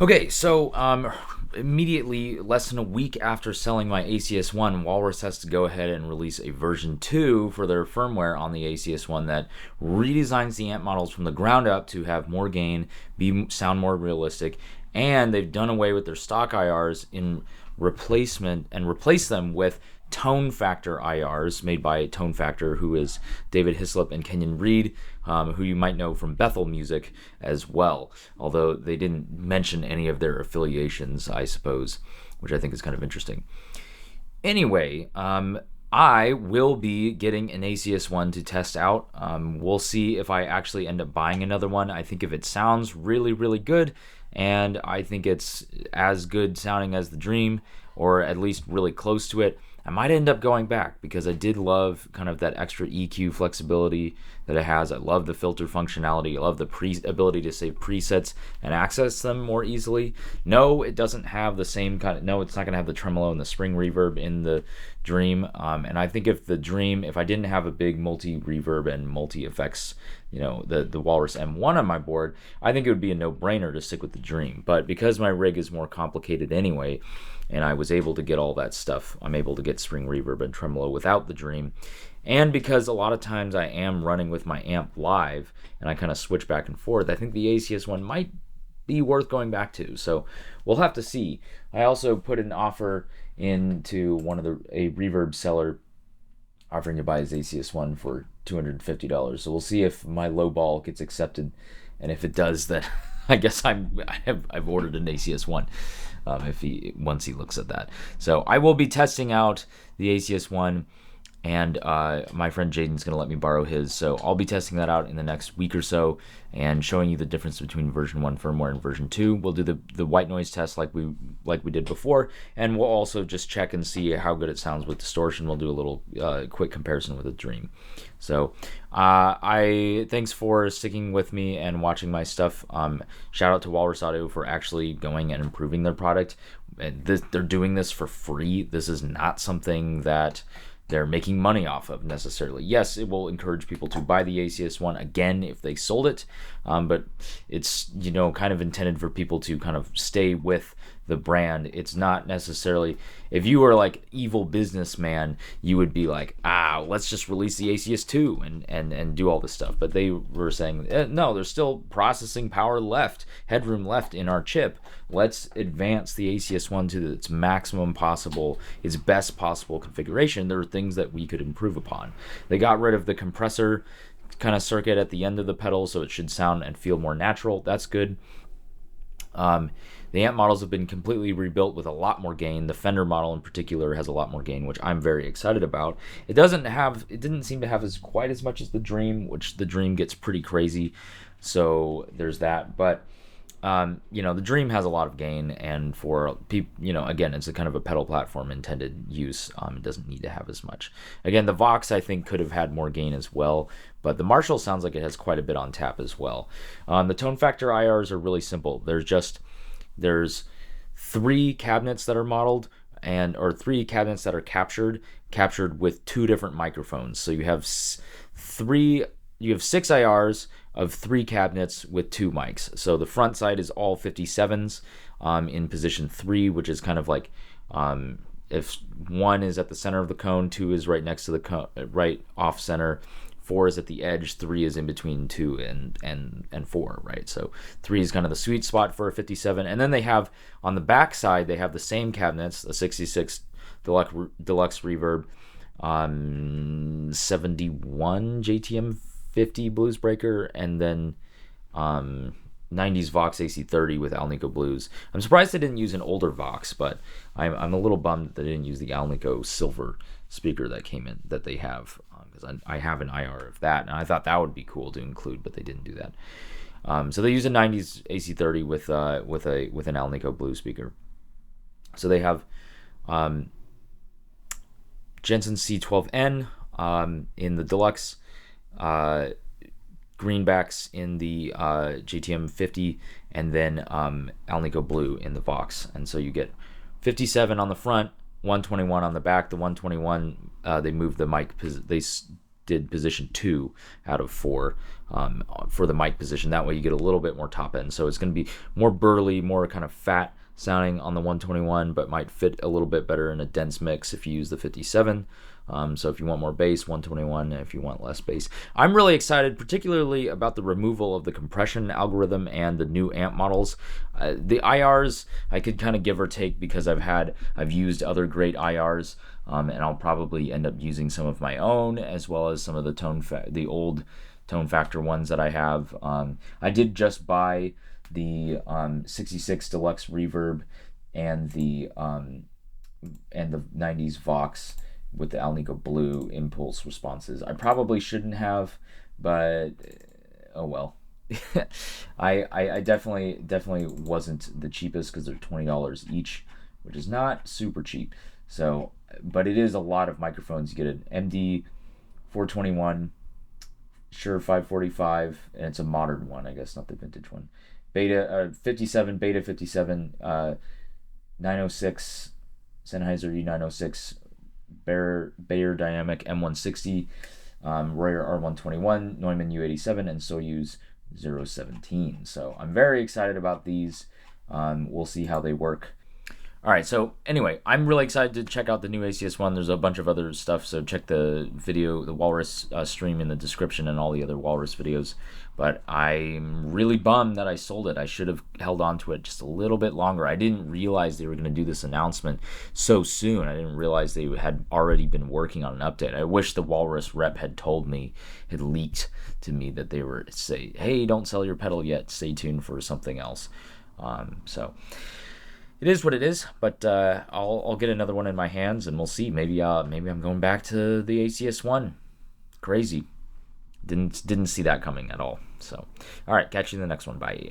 Okay, so immediately, less than a week after selling my ACS1, Walrus has to go ahead and release a version 2 for their firmware on the ACS1 that redesigns the amp models from the ground up to have more gain, sound more realistic, and they've done away with their stock IRs in replacement and replace them with Tone Factor IRs made by Tone Factor, who is David Hislop and Kenyon Reed, who you might know from Bethel Music as well, although they didn't mention any of their affiliations, I suppose, which I think is kind of interesting. Anyway, I will be getting an ACS1 to test out. We'll see if I actually end up buying another one. I think if it sounds really, really good, and I think it's as good sounding as the Dream, or at least really close to it, I might end up going back because I did love kind of that extra EQ flexibility that it has. I love the filter functionality. I love the ability to save presets and access them more easily. No, it doesn't have the same kind of, no, it's not going to have the tremolo and the spring reverb in the Dream. And I think if I didn't have a big multi-reverb and multi-effects, the Walrus M1 on my board, I think it would be a no-brainer to stick with the Dream. But because my rig is more complicated anyway, and I was able to get all that stuff, I'm able to get spring reverb and tremolo without the Dream. And because a lot of times I am running with my amp live, and I kind of switch back and forth, I think the ACS1 might be worth going back to. So we'll have to see. I also put an offer into a reverb seller offering to buy his ACS1 for $250. So we'll see if my low ball gets accepted, and if it does, then I guess I've ordered an ACS1. Once he looks at that, so I will be testing out the ACS1, and my friend Jaden's going to let me borrow his, so I'll be testing that out in the next week or so and showing you the difference between version 1 firmware and version 2. We'll do the white noise test like we did before, and we'll also just check and see how good it sounds with distortion. We'll do a little quick comparison with a Dream. So thanks for sticking with me and watching my stuff. Shout out to Walrus Audio for actually going and improving their product. They're doing this for free. This is not something that they're making money off of necessarily. Yes, it will encourage people to buy the ACS1 again if they sold it, but it's kind of intended for people to kind of stay with the brand. It's not necessarily, if you were like evil businessman, you would be like, let's just release the ACS2 and do all this stuff. But they were saying, no, there's still processing power left, headroom left in our chip. Let's advance the ACS1 to its maximum possible, its best possible configuration. There are things that we could improve upon. They got rid of the compressor kind of circuit at the end of the pedal, so it should sound and feel more natural. That's good. The amp models have been completely rebuilt with a lot more gain. The Fender model in particular has a lot more gain, which I'm very excited about. It didn't seem to have quite as much as the Dream, which the Dream gets pretty crazy. So there's that. But the Dream has a lot of gain, and for people, again, it's a kind of a pedal platform intended use. It doesn't need to have as much. Again, the Vox I think could have had more gain as well, but the Marshall sounds like it has quite a bit on tap as well. The Tone Factor IRs are really simple. There's 3 cabinets that are modeled, or 3 cabinets that are captured with 2 different microphones. So you have 6 IRs of 3 cabinets with 2 mics. So the front side is all 57s in position 3, which is kind of like if 1 is at the center of the cone, 2 is right next to the cone, right off center, 4 is at the edge, 3 is in between 2 and 4, right? So 3 is kind of the sweet spot for a 57. And then they have, on the back side, they have the same cabinets, the 66 Deluxe Reverb, 71 JTM 50 Blues Breaker, and then 90s Vox AC30 with Alnico Blues. I'm surprised they didn't use an older Vox, but I'm a little bummed that they didn't use the Alnico silver speaker that they have, because I have an IR of that, and I thought that would be cool to include, but they didn't do that. So they use a 90s AC30 with an Alnico Blues speaker. So they have Jensen C12N in the Deluxe, greenbacks in the JTM 50, and then Alnico Blue in the Vox. And so you get 57 on the front, 121 on the back. The 121, they moved the mic, they did position 2 out of 4 for the mic position. That way you get a little bit more top end. So it's going to be more burly, more kind of fat sounding on the 121, but might fit a little bit better in a dense mix if you use the 57. So if you want more bass, 121. If you want less bass, I'm really excited, particularly about the removal of the compression algorithm and the new amp models. The IRs I could kind of give or take because I've used other great IRs, and I'll probably end up using some of my own as well as some of the old tone factor ones that I have. I did just buy the 66 Deluxe Reverb and the 90s Vox with the Alnico Blue impulse responses. I probably shouldn't have, but oh well. I definitely wasn't the cheapest because they're $20 each, which is not super cheap. So, but it is a lot of microphones. You get an MD 421, Shure 545, and it's a modern one, I guess, not the vintage one. Beta 57, Beta 57, 906, Sennheiser E906, Bayer Dynamic M160, Royer R121, Neumann U87, and Soyuz 017. So I'm very excited about these. We'll see how they work. All right, so anyway, I'm really excited to check out the new ACS1. There's a bunch of other stuff, so check the video, the Walrus stream in the description and all the other Walrus videos. But I'm really bummed that I sold it. I should have held on to it just a little bit longer. I didn't realize they were going to do this announcement so soon. I didn't realize they had already been working on an update. I wish the Walrus rep had told me, had leaked to me that they were say, hey, don't sell your pedal yet. Stay tuned for something else. So it is what it is, but I'll get another one in my hands and we'll see. Maybe I'm going back to the ACS1. Crazy. Didn't see that coming at all. So, all right, catch you in the next one. Bye.